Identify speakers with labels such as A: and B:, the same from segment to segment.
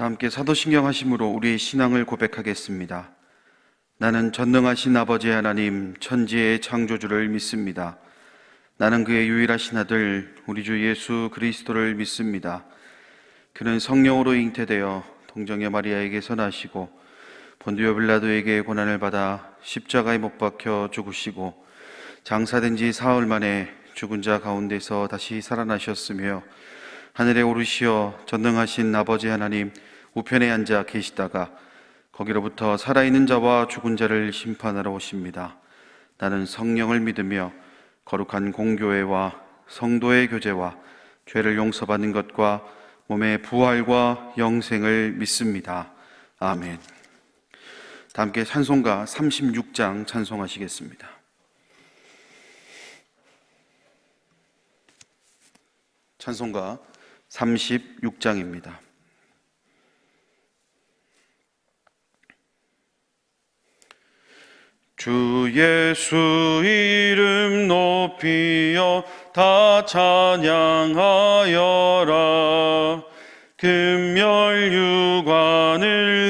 A: 다 함께 사도신경 하심으로 우리의 신앙을 고백하겠습니다. 나는 전능하신 아버지 하나님 천지의 창조주를 믿습니다. 나는 그의 유일하신 아들 우리 주 예수 그리스도를 믿습니다. 그는 성령으로 잉태되어 동정녀 마리아에게서 나시고 본디오 빌라도에게 고난을 받아 십자가에 못 박혀 죽으시고 장사된 지 사흘 만에 죽은 자 가운데서 다시 살아나셨으며 하늘에 오르시어 전능하신 아버지 하나님 우편에 앉아 계시다가 거기로부터 살아있는 자와 죽은 자를 심판하러 오십니다. 나는 성령을 믿으며 거룩한 공교회와 성도의 교제와 죄를 용서받는 것과 몸의 부활과 영생을 믿습니다. 아멘. 다 함께 찬송가 36장 찬송하시겠습니다. 찬송가 36장입니다. 주 예수 이름 높이어 다 찬양하여라. 금멸유관을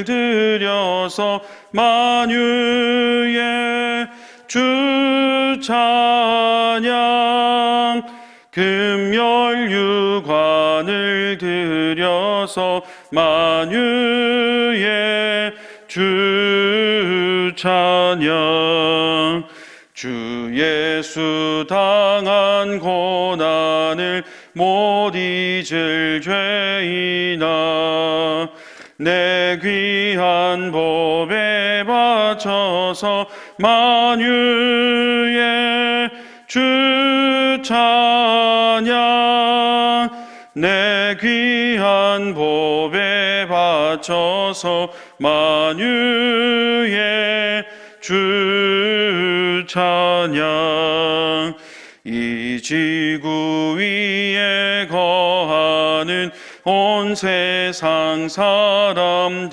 A: 들여서 만유의 주 찬양. 금멸유관을 들여서 만유의 주 찬양. 주 예수 당한 고난을 못 잊을 죄인아 내 귀한 법에 바쳐서 만유의 주 찬양. 내 귀한 법에 바쳐서 만유의 주 찬양. 이 지구 위에 거하는 온 세상 사람들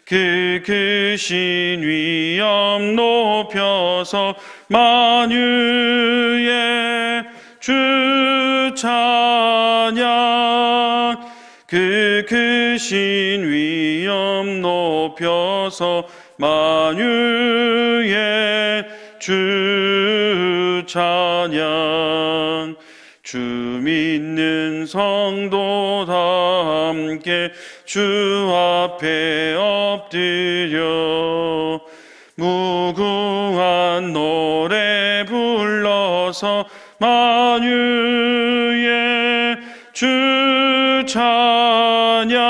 A: 그 크신 위엄 높여서 만유의 주 찬양. 그 크신 위엄 높여서 만유의 주 찬양. 주 믿는 성도 다 함께 주 앞에 엎드려 무궁한 노래 불러서 만유의 주 찬양.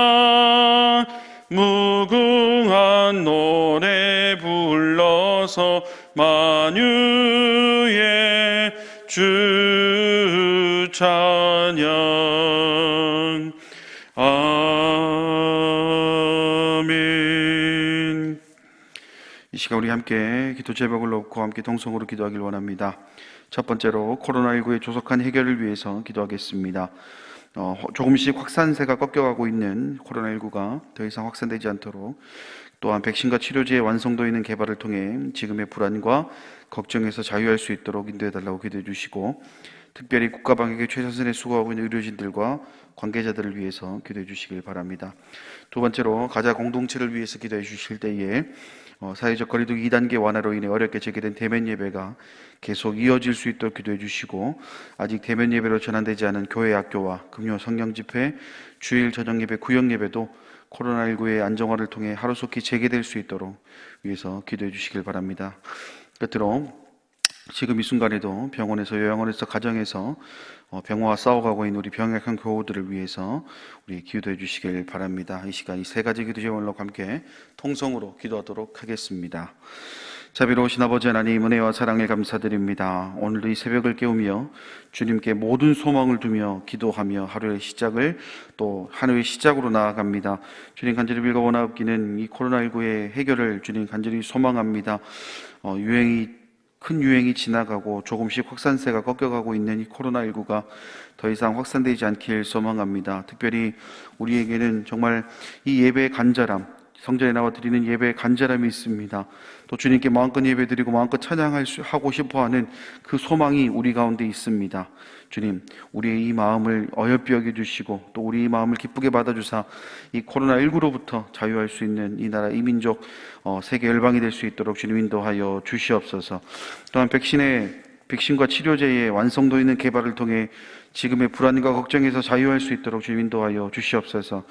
A: 무궁한 노래 불러서 만유의 주 찬양. 아멘. 이 시간 우리 함께 기도 제목을 놓고 함께 동성으로 기도하길 원합니다. 첫 번째로 코로나19의 조속한 해결을 위해서 기도하겠습니다. 조금씩 확산세가 꺾여가고 있는 코로나19가 더 이상 확산되지 않도록, 또한 백신과 치료제의 완성도 있는 개발을 통해 지금의 불안과 걱정에서 자유할 수 있도록 인도해달라고 기도해 주시고, 특별히 국가방역에 최선을 수고하고 있는 의료진들과 관계자들을 위해서 기도해 주시길 바랍니다. 두 번째로 가자 공동체를 위해서 기도해 주실 때에 사회적 거리두기 2단계 완화로 인해 어렵게 재개된 대면 예배가 계속 이어질 수 있도록 기도해 주시고, 아직 대면 예배로 전환되지 않은 교회, 학교와 금요 성경 집회, 주일 저녁 예배, 구역 예배도 코로나19의 안정화를 통해 하루속히 재개될 수 있도록 위해서 기도해 주시길 바랍니다. 끝으로 지금 이 순간에도 병원에서, 요양원에서, 가정에서 병화와 싸워가고 있는 우리 병약한 교우들을 위해서 우리 기도해 주시길 바랍니다. 이 시간 이 세 가지 기도 제목으로 함께 통성으로 기도하도록 하겠습니다. 자비로우신 아버지 하나님, 은혜와 사랑을 감사드립니다. 오늘도 이 새벽을 깨우며 주님께 모든 소망을 두며 기도하며 하루의 시작을 또 하루의 시작으로 나아갑니다. 주님 간절히 빌어원하옵기는 이 코로나19의 해결을 주님 간절히 소망합니다. 큰 유행이 지나가고 조금씩 확산세가 꺾여가고 있는 이 코로나19가 더 이상 확산되지 않길 소망합니다. 특별히 우리에게는 정말 이 예배의 간절함, 성전에 나와 드리는 예배에 간절함이 있습니다. 또 주님께 마음껏 예배드리고 마음껏 하고 싶어하는 그 소망이 우리 가운데 있습니다. 주님, 우리의 이 마음을 어여삐 여겨주시고 또 우리 이 마음을 기쁘게 받아주사 이 코로나19로부터 자유할 수 있는 이 나라, 이 민족, 세계 열방이 될 수 있도록 주님 인도하여 주시옵소서. 또한 백신과 치료제의 완성도 있는 개발을 통해 지금의 불안과 걱정에서 자유할 수 있도록 주님 인도하여 주시옵소서.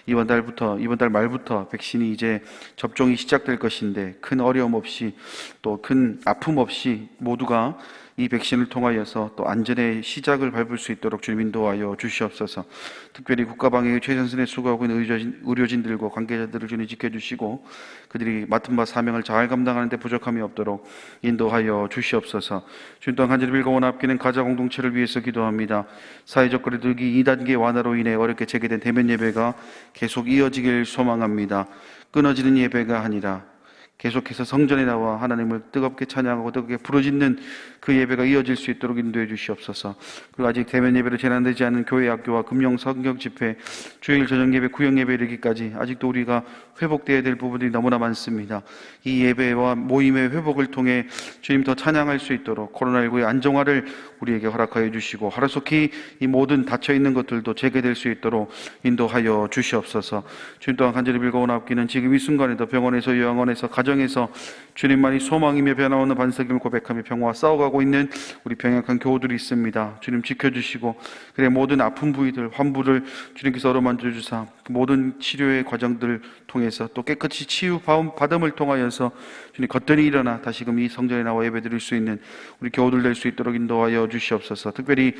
A: 이번 달 말부터 백신이 이제 접종이 시작될 것인데 큰 어려움 없이 또 큰 아픔 없이 모두가 이 백신을 통하여서 또 안전의 시작을 밟을 수 있도록 주님 인도하여 주시옵소서. 특별히 국가방역에 최선순에 수고하고 있는 의료진들과 관계자들을 주님 지켜주시고 그들이 맡은 바 사명을 잘 감당하는 데 부족함이 없도록 인도하여 주시옵소서. 주님 또한 간절히 빌고 합기는 가자 공동체를 위해서 기도합니다. 사회적 거리두기 2단계 완화로 인해 어렵게 재개된 대면 예배가 계속 이어지길 소망합니다. 끊어지는 예배가 아니라 계속해서 성전에 나와 하나님을 뜨겁게 찬양하고 뜨겁게 부르짖는 그 예배가 이어질 수 있도록 인도해 주시옵소서. 그리고 아직 대면 예배로 제한되지 않은 교회 학교와 금령 성경 집회, 주일 저녁 예배, 구역 예배 이르기까지 아직도 우리가 회복되어야 될 부분들이 너무나 많습니다. 이 예배와 모임의 회복을 통해 주님 더 찬양할 수 있도록 코로나19의 안정화를 우리에게 허락하여 주시고 하루속히 이 모든 닫혀있는 것들도 재개될 수 있도록 인도하여 주시옵소서. 주님 또한 간절히 빌고나옵기는 지금 이 순간에도 병원에서 요양원에서 가정에서 주님만이 소망이며 변화없는 반석임을 고백하며 평화와 싸워가고 있는 우리 병약한 교우들이 있습니다. 주님 지켜주시고 그래 모든 아픈 부위들 환부를 주님께서 어루만져 주사 모든 치료의 과정들을 통해서 또 깨끗이 치유 받음을 통하여서 주님 거뜬히 일어나 다시금 이 성전에 나와 예배드릴 수 있는 우리 교우들 될 수 있도록 인도하여 주시옵소서. 특별히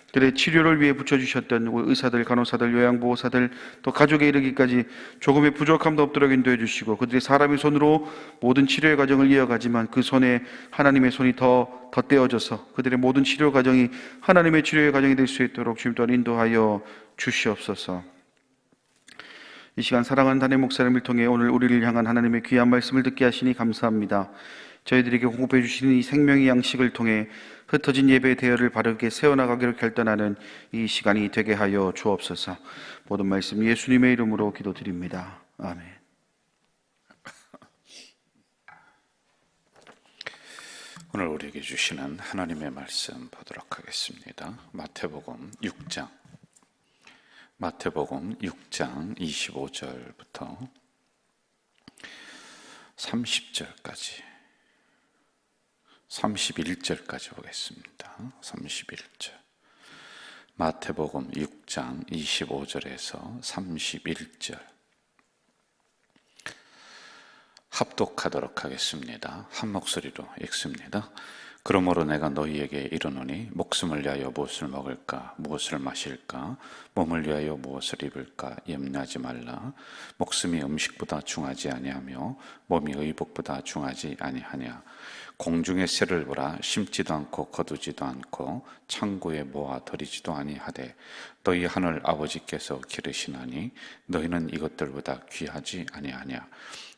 A: 그들의 치료를 위해 붙여주셨던 의사들, 간호사들, 요양보호사들 또 가족에 이르기까지 조금의 부족함도 없도록 인도해 주시고 그들의 사람의 손으로 모든 치료의 과정을 이어가지만 그 손에 하나님의 손이 더 떼어져서 그들의 모든 치료 과정이 하나님의 치료의 과정이 될 수 있도록 주님 또한 인도하여 주시옵소서. 이 시간 사랑하는 담임 목사님을 통해 오늘 우리를 향한 하나님의 귀한 말씀을 듣게 하시니 감사합니다. 저희들에게 공급해 주시는 이 생명의 양식을 통해 흩어진 예배의 대열을 바르게 세워나가기를 결단하는 이 시간이 되게 하여 주옵소서. 모든 말씀 예수님의 이름으로 기도드립니다. 아멘.
B: 오늘 우리에게 주시는 하나님의 말씀 보도록 하겠습니다. 마태복음 6장 25절부터 30절까지 31절까지 보겠습니다. 31절 마태복음 6장 25절에서 31절 합독하도록 하겠습니다. 한 목소리로 읽습니다. 그러므로 내가 너희에게 이르노니 목숨을 위하여 무엇을 먹을까 무엇을 마실까 몸을 위하여 무엇을 입을까 염려하지 말라. 목숨이 음식보다 중하지 아니하며 몸이 의복보다 중하지 아니하냐. 공중의 새를 보라. 심지도 않고 거두지도 않고 창고에 모아 들이지도 아니하되 너희 하늘 아버지께서 기르시나니 너희는 이것들보다 귀하지 아니하냐.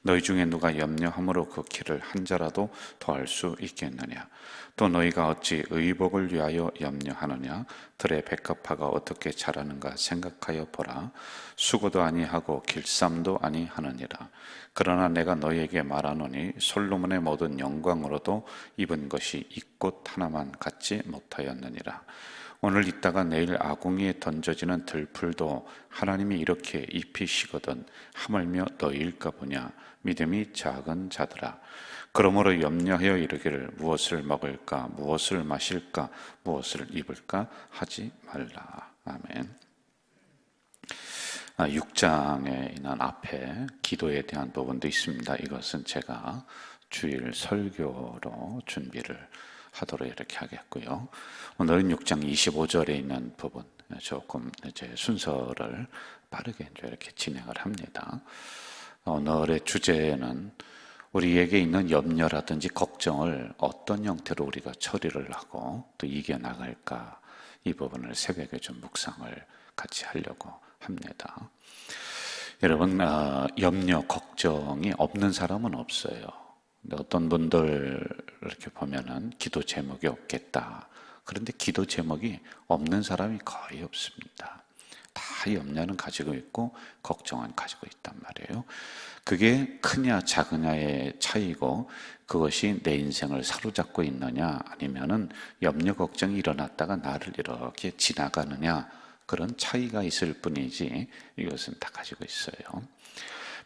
B: 너희 중에 누가 염려함으로 그 키를 한 자라도 더할 수 있겠느냐. 또 너희가 어찌 의복을 위하여 염려하느냐. 들의 백합화가 어떻게 자라는가 생각하여 보라. 수고도 아니하고 길쌈도 아니하느니라. 그러나 내가 너희에게 말하노니 솔로몬의 모든 영광으로도 입은 것이 이 꽃 하나만 갖지 못하였느니라. 오늘 있다가 내일 아궁이에 던져지는 들풀도 하나님이 이렇게 입히시거든 하물며 너희일까 보냐. 믿음이 작은 자들아. 그러므로 염려하여 이르기를 무엇을 먹을까 무엇을 마실까 무엇을 입을까 하지 말라. 아멘. 6장에 있는 앞에 기도에 대한 부분도 있습니다. 이것은 제가 주일 설교로 준비를 하도록 이렇게 하겠고요. 오늘은 6장 25절에 있는 부분 조금 이제 순서를 빠르게 이렇게 진행을 합니다. 오늘의 주제는 우리에게 있는 염려라든지 걱정을 어떤 형태로 우리가 처리를 하고 또 이겨나갈까, 이 부분을 새벽에 좀 묵상을 같이 하려고 합니다. 여러분, 염려, 걱정이 없는 사람은 없어요. 근데 어떤 분들 이렇게 보면은 기도 제목이 없겠다. 그런데 기도 제목이 없는 사람이 거의 없습니다. 다 다 염려는 가지고 있고 걱정은 가지고 있단 말이에요. 그게 크냐 작으냐의 차이고, 그것이 내 인생을 사로잡고 있느냐 아니면은 염려 걱정이 일어났다가 나를 이렇게 지나가느냐, 그런 차이가 있을 뿐이지 이것은 다 가지고 있어요.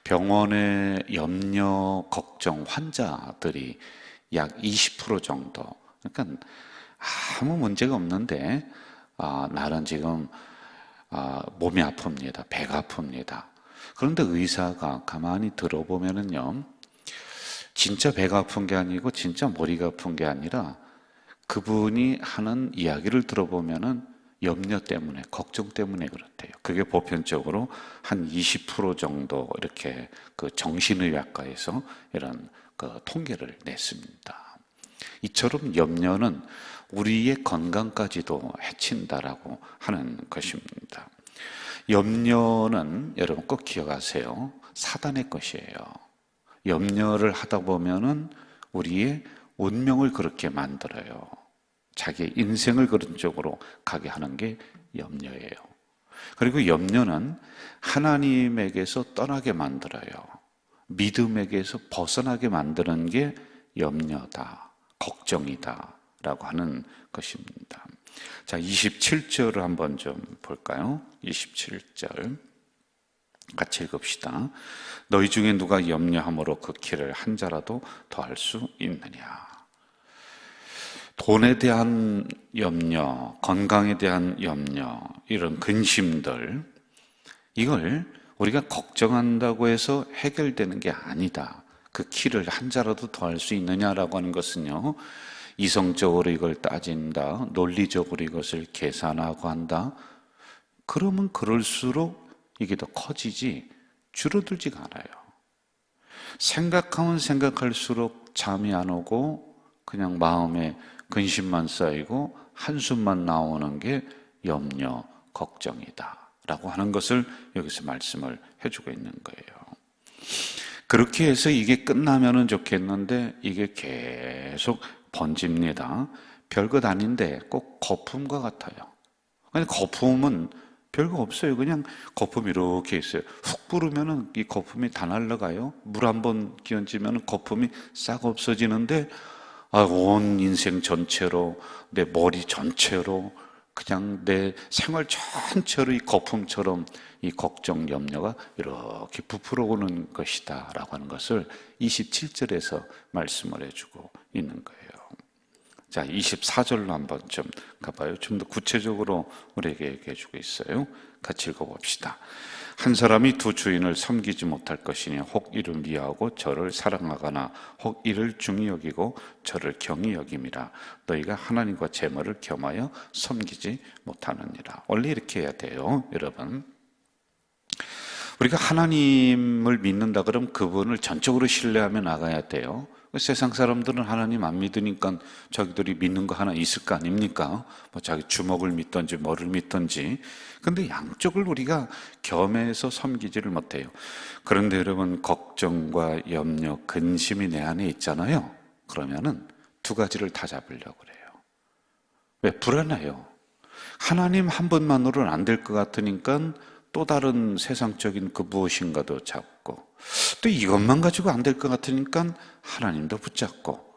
B: 병원에 염려 걱정 환자들이 약 20% 정도, 그러니까 아무 문제가 없는데 나는 지금 몸이 아픕니다, 배가 아픕니다. 그런데 의사가 가만히 들어보면은요, 진짜 배가 아픈 게 아니고 진짜 머리가 아픈 게 아니라 그분이 하는 이야기를 들어보면은 염려 때문에, 걱정 때문에 그렇대요. 그게 보편적으로 한 20% 정도 이렇게 그 정신의학과에서 이런 그 통계를 냈습니다. 이처럼 염려는 우리의 건강까지도 해친다라고 하는 것입니다. 염려는 여러분 꼭 기억하세요. 사단의 것이에요. 염려를 하다 보면은 우리의 운명을 그렇게 만들어요. 자기의 인생을 그런 쪽으로 가게 하는 게 염려예요. 그리고 염려는 하나님에게서 떠나게 만들어요. 믿음에게서 벗어나게 만드는 게 염려다, 걱정이다 라고 하는 것입니다. 자, 27절을 한번 좀 볼까요? 27절 같이 읽읍시다. 너희 중에 누가 염려함으로 그 키를 한 자라도 더할 수 있느냐. 돈에 대한 염려, 건강에 대한 염려, 이런 근심들, 이걸 우리가 걱정한다고 해서 해결되는 게 아니다. 그 키를 한 자라도 더할 수 있느냐라고 하는 것은요, 이성적으로 이걸 따진다, 논리적으로 이것을 계산하고 한다, 그러면 그럴수록 이게 더 커지지 줄어들지가 않아요. 생각하면 생각할수록 잠이 안 오고 그냥 마음에 근심만 쌓이고 한숨만 나오는 게 염려, 걱정이다 라고 하는 것을 여기서 말씀을 해주고 있는 거예요. 그렇게 해서 이게 끝나면은 좋겠는데 이게 계속 번집니다. 별것 아닌데 꼭 거품과 같아요. 아니, 거품은 별거 없어요. 그냥 거품 이렇게 있어요. 훅 부르면은 이 거품이 다 날아가요. 물 한번 끼얹으면 거품이 싹 없어지는데 온 인생 전체로, 내 머리 전체로, 그냥 내 생활 전체로 이 거품처럼 이 걱정, 염려가 이렇게 부풀어 오는 것이다 라고 하는 것을 27절에서 말씀을 해주고 있는 거예요. 자, 24절로 한번 좀 가봐요. 좀 더 구체적으로 우리에게 얘기해 주고 있어요. 같이 읽어봅시다. 한 사람이 두 주인을 섬기지 못할 것이니 혹 이를 미워하고 저를 사랑하거나 혹 이를 중히 여기고 저를 경히 여김이라. 너희가 하나님과 재물을 겸하여 섬기지 못하느니라. 원래 이렇게 해야 돼요, 여러분. 우리가 하나님을 믿는다 그러면 그분을 전적으로 신뢰하며 나가야 돼요. 세상 사람들은 하나님 안 믿으니까 자기들이 믿는 거 하나 있을 거 아닙니까? 뭐 자기 주먹을 믿든지 뭐를 믿든지. 근데 양쪽을 우리가 겸해서 섬기지를 못해요. 그런데 여러분, 걱정과 염려, 근심이 내 안에 있잖아요. 그러면은 두 가지를 다 잡으려고 그래요. 왜? 불안해요. 하나님 한 분만으로는 안 될 것 같으니까 또 다른 세상적인 그 무엇인가도 잡고, 또 이것만 가지고 안 될 것 같으니까 하나님도 붙잡고,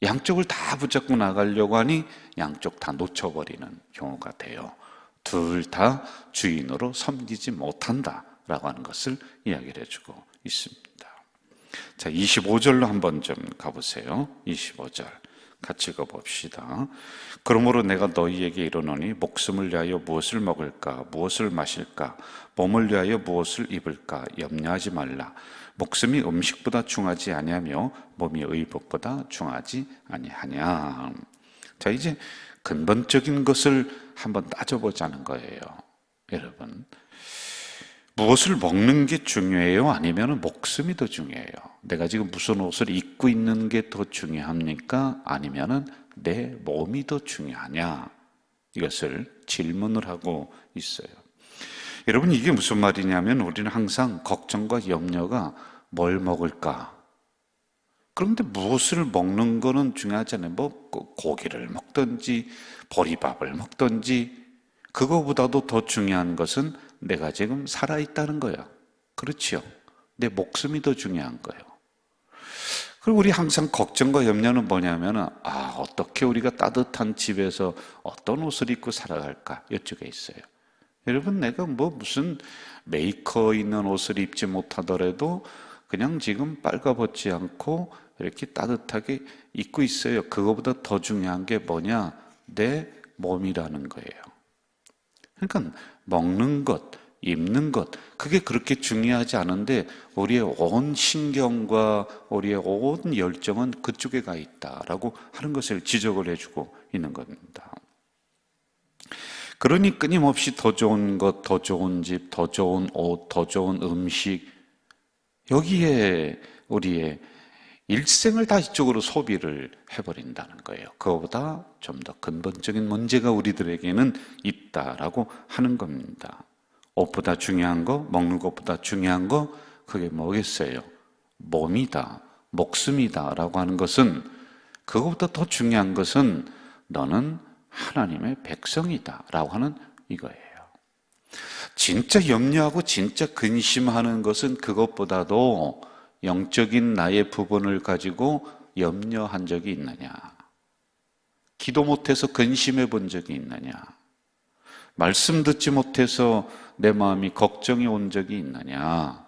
B: 양쪽을 다 붙잡고 나가려고 하니 양쪽 다 놓쳐버리는 경우가 돼요. 둘 다 주인으로 섬기지 못한다라고 하는 것을 이야기를 해주고 있습니다. 자, 25절로 한번 좀 가보세요. 25절 같이 읽어봅시다. 그러므로 내가 너희에게 이르노니 목숨을 위하여 무엇을 먹을까, 무엇을 마실까, 몸을 위하여 무엇을 입을까 염려하지 말라. 목숨이 음식보다 중하지 아니하며 몸이 의복보다 중하지 아니하냐. 자, 이제 근본적인 것을 한번 따져보자는 거예요. 여러분, 무엇을 먹는 게 중요해요? 아니면 목숨이 더 중요해요? 내가 지금 무슨 옷을 입고 있는 게 더 중요합니까? 아니면 내 몸이 더 중요하냐? 이것을 질문을 하고 있어요. 여러분, 이게 무슨 말이냐면 우리는 항상 걱정과 염려가 뭘 먹을까? 그런데 무엇을 먹는 거는 중요하잖아요. 뭐 고기를 먹든지 보리밥을 먹든지, 그거보다도 더 중요한 것은 내가 지금 살아있다는 거야. 그렇지요? 내 목숨이 더 중요한 거예요. 그리고 우리 항상 걱정과 염려는 뭐냐면, 어떻게 우리가 따뜻한 집에서 어떤 옷을 입고 살아갈까? 이쪽에 있어요. 여러분, 내가 무슨 메이커 있는 옷을 입지 못하더라도 그냥 지금 빨가벗지 않고 이렇게 따뜻하게 입고 있어요. 그거보다 더 중요한 게 뭐냐? 내 몸이라는 거예요. 그러니까 먹는 것, 입는 것, 그게 그렇게 중요하지 않은데 우리의 온 신경과 우리의 온 열정은 그쪽에 가 있다라고 하는 것을 지적을 해주고 있는 겁니다. 그러니 끊임없이 더 좋은 것, 더 좋은 집, 더 좋은 옷, 더 좋은 음식, 여기에 우리의 일생을 다 이쪽으로 소비를 해버린다는 거예요. 그거보다 좀 더 근본적인 문제가 우리들에게는 있다라고 하는 겁니다. 옷보다 중요한 거, 먹는 것보다 중요한 거, 그게 뭐겠어요? 몸이다, 목숨이다 라고 하는 것은, 그거보다 더 중요한 것은 너는 하나님의 백성이다 라고 하는 이거예요. 진짜 염려하고 진짜 근심하는 것은 그것보다도 영적인 나의 부분을 가지고 염려한 적이 있느냐? 기도 못해서 근심해 본 적이 있느냐? 말씀 듣지 못해서 내 마음이 걱정이 온 적이 있느냐?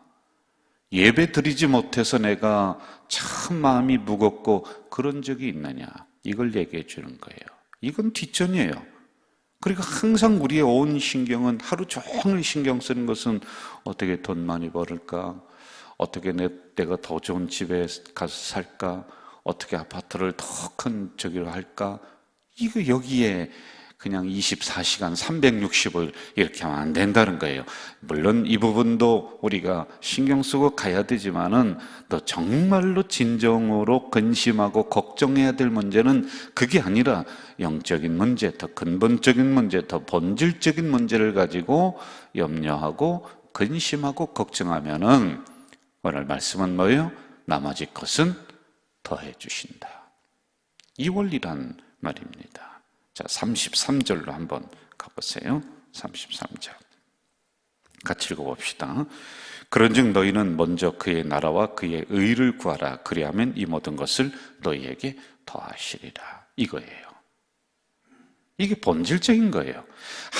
B: 예배 드리지 못해서 내가 참 마음이 무겁고 그런 적이 있느냐? 이걸 얘기해 주는 거예요. 이건 뒷전이에요. 그러니까 항상 우리의 온 신경은, 하루 종일 신경 쓰는 것은 어떻게 돈 많이 벌을까? 어떻게 내가 더 좋은 집에 가서 살까? 어떻게 아파트를 더 큰 저기로 할까? 이거 여기에 그냥 24시간 360을 이렇게 하면 안 된다는 거예요. 물론 이 부분도 우리가 신경 쓰고 가야 되지만은 너 정말로 진정으로 근심하고 걱정해야 될 문제는 그게 아니라 영적인 문제, 더 근본적인 문제, 더 본질적인 문제를 가지고 염려하고 근심하고 걱정하면은 오늘 말씀은 뭐예요? 나머지 것은 더해 주신다. 이 원리란 말입니다. 자, 33절로 한번 가보세요. 33절. 같이 읽어봅시다. 그런즉 너희는 먼저 그의 나라와 그의 의를 구하라. 그리하면 이 모든 것을 너희에게 더하시리라. 이거예요. 이게 본질적인 거예요.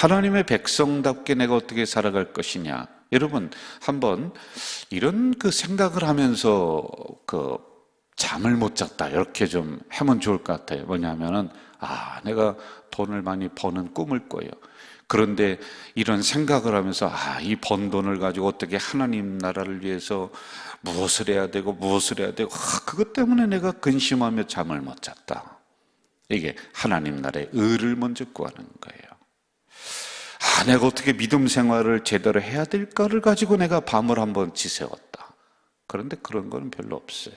B: 하나님의 백성답게 내가 어떻게 살아갈 것이냐. 여러분, 한번 이런 생각을 하면서 잠을 못 잤다. 이렇게 좀 하면 좋을 것 같아요. 뭐냐면은, 내가 돈을 많이 버는 꿈을 꿔요. 그런데 이런 생각을 하면서, 이 번 돈을 가지고 어떻게 하나님 나라를 위해서 무엇을 해야 되고, 그것 때문에 내가 근심하며 잠을 못 잤다. 이게 하나님 나라의 의를 먼저 구하는 거예요. 내가 어떻게 믿음 생활을 제대로 해야 될까를 가지고 내가 밤을 한번 지새웠다. 그런데 그런 건 별로 없어요.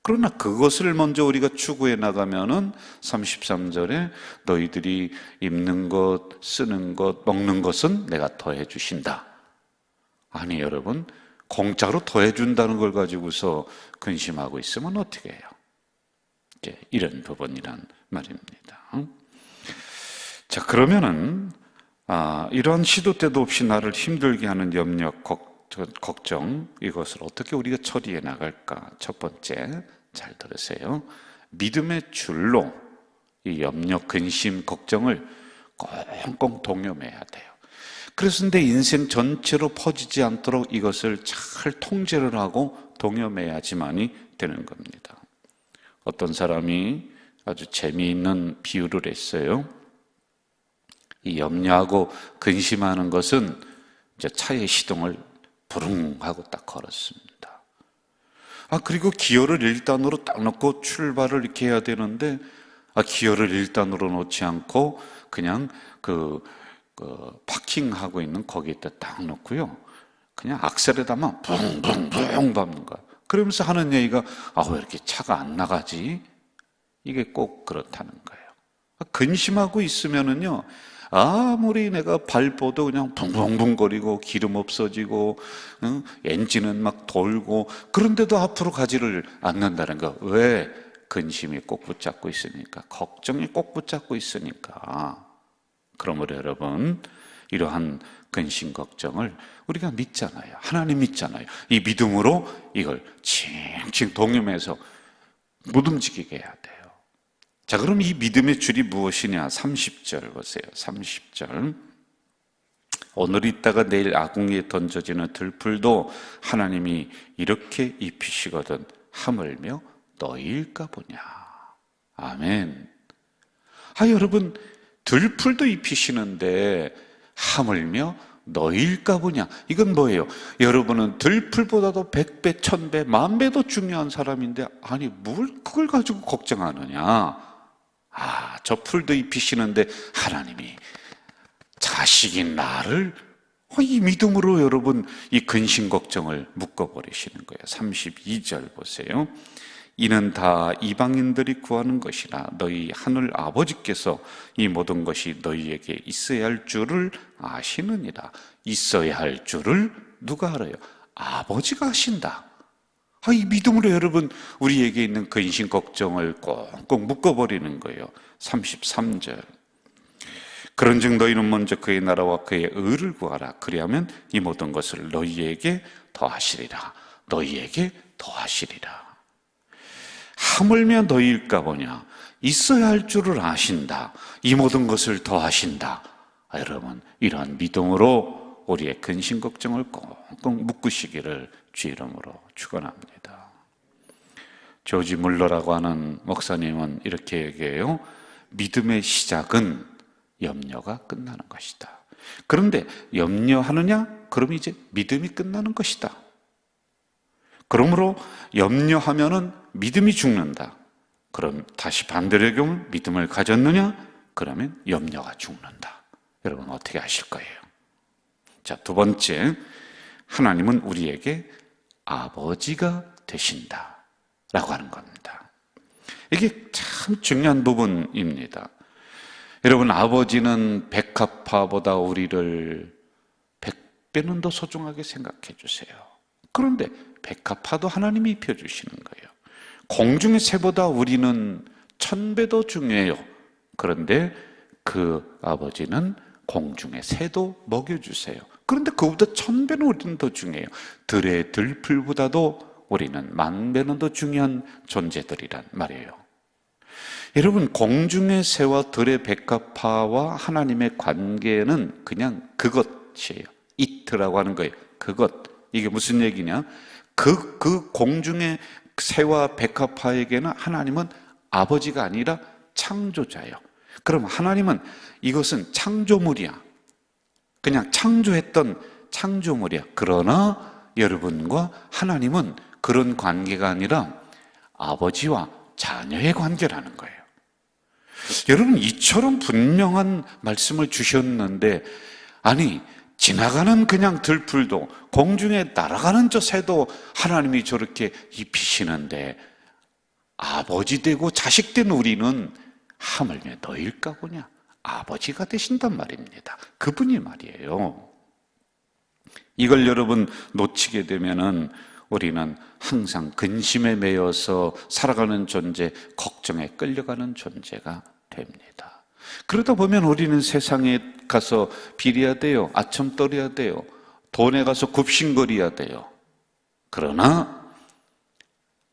B: 그러나 그것을 먼저 우리가 추구해 나가면은 33절에 너희들이 입는 것, 쓰는 것, 먹는 것은 내가 더해 주신다. 아니 여러분, 공짜로 더해 준다는 걸 가지고서 근심하고 있으면 어떻게 해요? 이런 부분이란 말입니다. 자, 그러면은 이러한 시도 때도 없이 나를 힘들게 하는 염려, 걱정, 이것을 어떻게 우리가 처리해 나갈까? 첫 번째, 잘 들으세요. 믿음의 줄로 이 염려, 근심, 걱정을 꽁꽁 동여매야 돼요. 그래서 내 인생 전체로 퍼지지 않도록 이것을 잘 통제를 하고 동여매야지만이 되는 겁니다. 어떤 사람이 아주 재미있는 비유를 했어요. 이 염려하고 근심하는 것은 이제 차의 시동을 부릉 하고 딱 걸었습니다. 그리고 기어를 1단으로 딱 놓고 출발을 이렇게 해야 되는데, 기어를 1단으로 놓지 않고 그냥 파킹하고 있는 거기에다 딱 놓고요. 그냥 악셀에다만 붕붕붕 밟는 거야. 그러면서 하는 얘기가, 왜 이렇게 차가 안 나가지? 이게 꼭 그렇다는 거예요. 근심하고 있으면은요, 아무리 내가 밟아도 그냥 붕붕붕거리고 기름 없어지고 엔진은 막 돌고, 그런데도 앞으로 가지를 않는다는 거. 왜? 근심이 꼭 붙잡고 있으니까, 걱정이 꼭 붙잡고 있으니까. 그러므로 여러분, 이러한 근심 걱정을 우리가 믿잖아요. 하나님 믿잖아요. 이 믿음으로 이걸 칭칭 동임해서 못 움직이게 해야 돼요. 자, 그럼 이 믿음의 줄이 무엇이냐? 30절 보세요. 30절. 오늘 있다가 내일 아궁이에 던져지는 들풀도 하나님이 이렇게 입히시거든 하물며 너희일까 보냐. 아멘. 여러분, 들풀도 입히시는데 하물며 너희일까 보냐. 이건 뭐예요? 여러분은 들풀보다도 100배, 1000배, 10,000배도 중요한 사람인데 아니 뭘 그걸 가지고 걱정하느냐. 저 풀도 입히시는데 하나님이 자식인 나를 이 믿음으로 여러분 이 근심 걱정을 묶어버리시는 거예요. 32절 보세요. 이는 다 이방인들이 구하는 것이라 너희 하늘 아버지께서 이 모든 것이 너희에게 있어야 할 줄을 아시느니라. 있어야 할 줄을 누가 알아요? 아버지가 아신다. 이 믿음으로 여러분 우리에게 있는 근심 걱정을 꽁꽁 묶어버리는 거예요. 33절. 그런즉 너희는 먼저 그의 나라와 그의 의를 구하라. 그리하면 이 모든 것을 너희에게 더하시리라. 너희에게 더하시리라. 하물며 너희일까 보냐. 있어야 할 줄을 아신다. 이 모든 것을 더하신다. 여러분, 이러한 믿음으로 우리의 근심 걱정을 꽁꽁 묶으시기를 주 이름으로 축원합니다. 조지 물러라고 하는 목사님은 이렇게 얘기해요. 믿음의 시작은 염려가 끝나는 것이다. 그런데 염려하느냐? 그럼 이제 믿음이 끝나는 것이다. 그러므로 염려하면은 믿음이 죽는다. 그럼 다시 반대로 얘기하면 믿음을 가졌느냐? 그러면 염려가 죽는다. 여러분 어떻게 하실 거예요? 자, 두 번째, 하나님은 우리에게 아버지가 되신다 라고 하는 겁니다. 이게 참 중요한 부분입니다. 여러분, 아버지는 백합화보다 우리를 100배는 더 소중하게 생각해 주세요. 그런데 백합화도 하나님이 입혀주시는 거예요. 공중의 새보다 우리는 1000배 더 중요해요. 그런데 그 아버지는 공중의 새도 먹여주세요. 그런데 그보다 1000배는 우리는 더 중요해요. 들의 들풀보다도 우리는 10,000배는 더 중요한 존재들이란 말이에요. 여러분, 공중의 새와 들의 백합화와 하나님의 관계는 그냥 그것이에요. 이트라고 하는 거예요. 그것. 이게 무슨 얘기냐? 그 공중의 새와 백합화에게는 하나님은 아버지가 아니라 창조자예요. 그럼 하나님은 이것은 창조물이야. 그냥 창조했던 창조물이야. 그러나 여러분과 하나님은 그런 관계가 아니라 아버지와 자녀의 관계라는 거예요. 여러분, 이처럼 분명한 말씀을 주셨는데 아니 지나가는 그냥 들풀도 공중에 날아가는 저 새도 하나님이 저렇게 입히시는데 아버지 되고 자식 된 우리는 하물며 너일까 보냐. 아버지가 되신단 말입니다. 그분이 말이에요. 이걸 여러분 놓치게 되면은 우리는 항상 근심에 매여서 살아가는 존재, 걱정에 끌려가는 존재가 됩니다. 그러다 보면 우리는 세상에 가서 비려야 돼요. 아첨 떨어야 돼요. 돈에 가서 굽신거려야 돼요. 그러나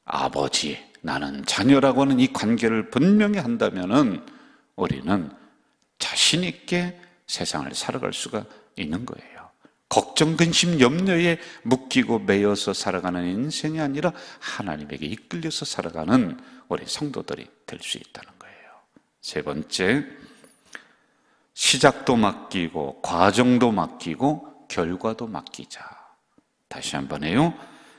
B: 아버지, 나는 자녀라고 하는 이 관계를 분명히 한다면은 우리는 자신 있게 세상을 살아갈 수가 있는 거예요. 걱정, 근심, 염려에 묶이고 매여서 살아가는 인생이 아니라 하나님에게 이끌려서 살아가는 우리 성도들이 될 수 있다는 거예요. 세 번째, 시작도 맡기고 과정도 맡기고 결과도 맡기자. 다시 한번 해요.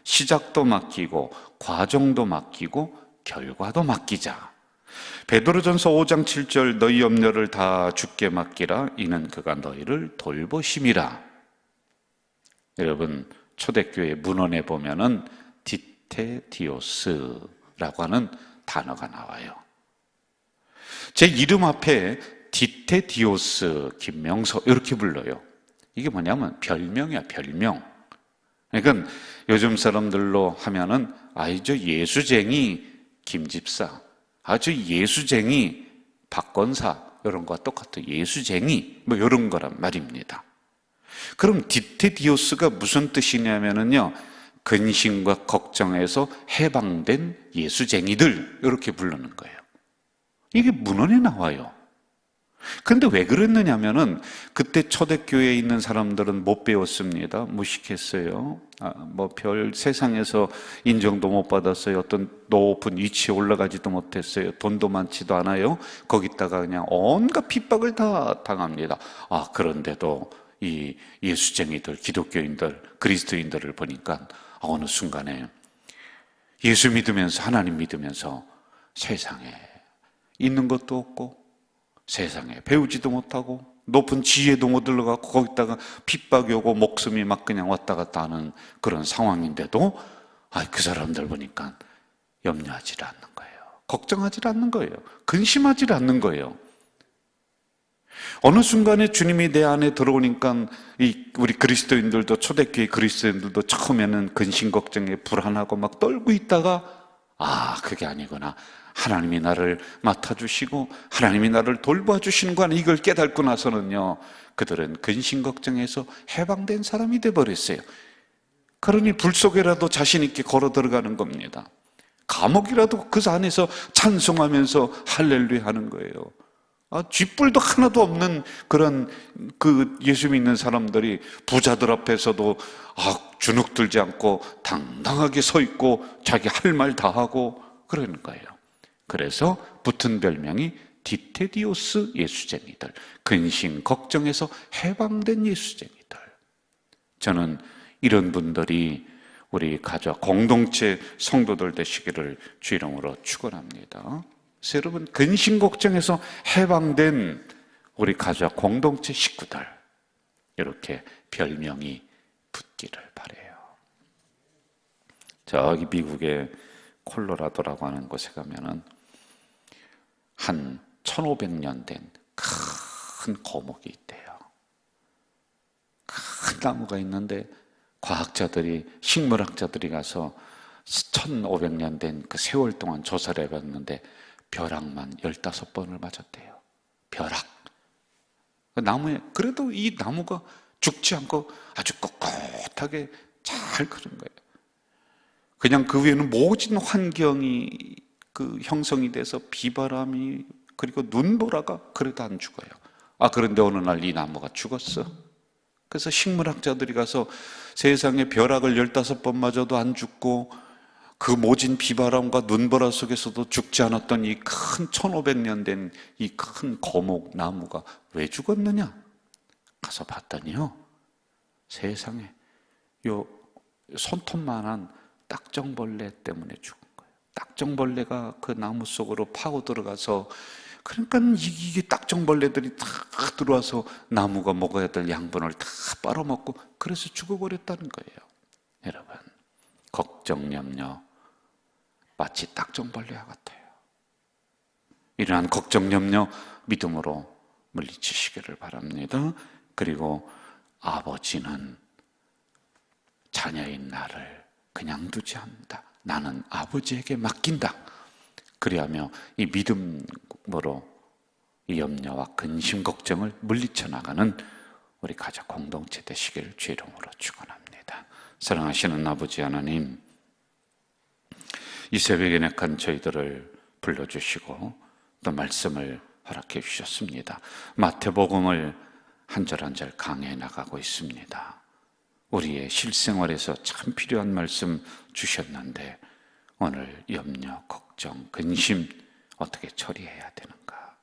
B: 시작도 맡기고 과정도 맡기고 결과도 맡기자. 베드로전서 5장 7절 너희 염려를 다 주께 맡기라. 이는 그가 너희를 돌보심이라. 여러분, 초대교회 문헌에 보면은 디테디오스라고 하는 단어가 나와요. 제 이름 앞에 디테디오스, 김명서 이렇게 불러요. 이게 뭐냐면 별명이야, 별명. 그러니까 요즘 사람들로 하면은 저 예수쟁이 김집사, 저 예수쟁이 박건사 이런 거와 똑같아. 예수쟁이 뭐 이런 거란 말입니다. 그럼 디테디오스가 무슨 뜻이냐면요, 근심과 걱정에서 해방된 예수쟁이들, 이렇게 부르는 거예요. 이게 문헌에 나와요. 근데 왜 그랬느냐면은 그때 초대교회에 있는 사람들은 못 배웠습니다. 무식했어요. 별 세상에서 인정도 못 받았어요. 어떤 높은 위치에 올라가지도 못했어요. 돈도 많지도 않아요. 거기다가 그냥 온갖 핍박을 다 당합니다. 그런데도 이 예수쟁이들, 기독교인들, 그리스도인들을 보니까 어느 순간에 예수 믿으면서, 하나님 믿으면서 세상에 있는 것도 없고 세상에 배우지도 못하고 높은 지혜도 못 들어가고 거기다가 핍박이 오고 목숨이 막 그냥 왔다 갔다 하는 그런 상황인데도 그 사람들 보니까 염려하지 않는 거예요. 걱정하지 않는 거예요. 근심하지 않는 거예요. 어느 순간에 주님이 내 안에 들어오니까 우리 그리스도인들도, 초대교회 그리스도인들도 처음에는 근심 걱정에 불안하고 막 떨고 있다가 그게 아니구나, 하나님이 나를 맡아주시고 하나님이 나를 돌봐주시는구나, 이걸 깨닫고 나서는요, 그들은 근심 걱정에서 해방된 사람이 돼버렸어요. 그러니 불 속에라도 자신 있게 걸어 들어가는 겁니다. 감옥이라도 그 안에서 찬송하면서 할렐루야 하는 거예요. 쥐뿔도 하나도 없는 그런 예수 믿는 사람들이 부자들 앞에서도 주눅 들지 않고 당당하게 서 있고 자기 할 말 다 하고 그러는 거예요. 그래서 붙은 별명이 디테디오스 예수쟁이들, 근심 걱정에서 해방된 예수쟁이들. 저는 이런 분들이 우리 가족 공동체 성도들 되시기를 주 이름으로 축원합니다. 그래서 여러분, 근심 걱정에서 해방된 우리 가족 공동체 식구들, 이렇게 별명이 붙기를 바라요. 저기 미국의 콜로라도라고 하는 곳에 가면은 한 1500년 된 큰 거목이 있대요. 큰 나무가 있는데 과학자들이, 식물학자들이 가서 1500년 된 그 세월 동안 조사를 해봤는데 벼락만 15번을 맞았대요. 벼락. 그래도 이 나무가 죽지 않고 아주 꼿꼿하게 잘 크는 거예요. 그냥 그 위에는 모진 환경이 형성이 돼서 비바람이, 그리고 눈보라가 그래도 안 죽어요. 그런데 어느 날 이 나무가 죽었어. 그래서 식물학자들이 가서 세상에 벼락을 15번 맞아도 안 죽고 그 모진 비바람과 눈보라 속에서도 죽지 않았던 이 큰 1500년 된 이 큰 거목 나무가 왜 죽었느냐? 가서 봤더니요, 세상에 요 손톱만한 딱정벌레 때문에 죽은 거예요. 딱정벌레가 그 나무 속으로 파고 들어가서, 그러니까 이게 딱정벌레들이 다 들어와서 나무가 먹어야 될 양분을 다 빨아먹고 그래서 죽어버렸다는 거예요. 여러분, 걱정, 염려 마치 딱정벌레와 같아요. 이러한 걱정, 염려 믿음으로 물리치시기를 바랍니다. 그리고 아버지는 자녀인 나를 그냥 두지 않는다. 나는 아버지에게 맡긴다. 그리하며 이 믿음으로 이 염려와 근심 걱정을 물리쳐 나가는 우리 가족 공동체 되시길 주 이름으로 축원합니다. 사랑하시는 아버지 하나님, 이 새벽에 약한 저희들을 불러주시고 또 말씀을 허락해 주셨습니다. 마태복음을 한 절 한 절 강해 나가고 있습니다. 우리의 실생활에서 참 필요한 말씀 주셨는데 오늘 염려, 걱정, 근심 어떻게 처리해야 되는가,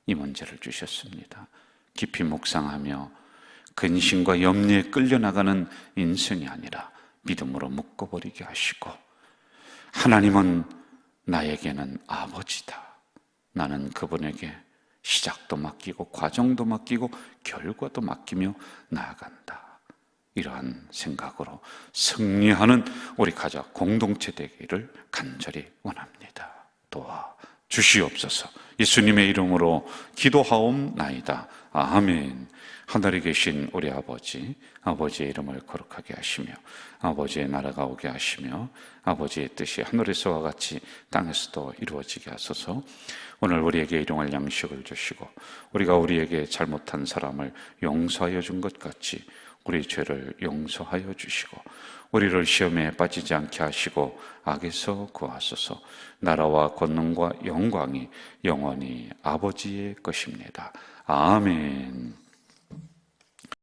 B: 이 문제를 주셨습니다. 깊이 묵상하며 근심과 염려에 끌려나가는 인생이 아니라 믿음으로 묶어버리게 하시고, 하나님은 나에게는 아버지다. 나는 그분에게 시작도 맡기고 과정도 맡기고 결과도 맡기며 나아간다. 이러한 생각으로 승리하는 우리 가족 공동체 되기를 간절히 원합니다. 도와 주시옵소서. 예수님의 이름으로 기도하옵나이다. 아멘. 하늘에 계신 우리 아버지, 아버지의 이름을 거룩하게 하시며 아버지의 나라가 오게 하시며 아버지의 뜻이 하늘에서와 같이 땅에서도 이루어지게 하소서. 오늘 우리에게 일용할 양식을 주시고 우리가 우리에게 잘못한 사람을 용서하여 준 것 같이 우리 죄를 용서하여 주시고 우리를 시험에 빠지지 않게 하시고 악에서 구하소서. 나라와 권능과 영광이 영원히 아버지의 것입니다. 아멘.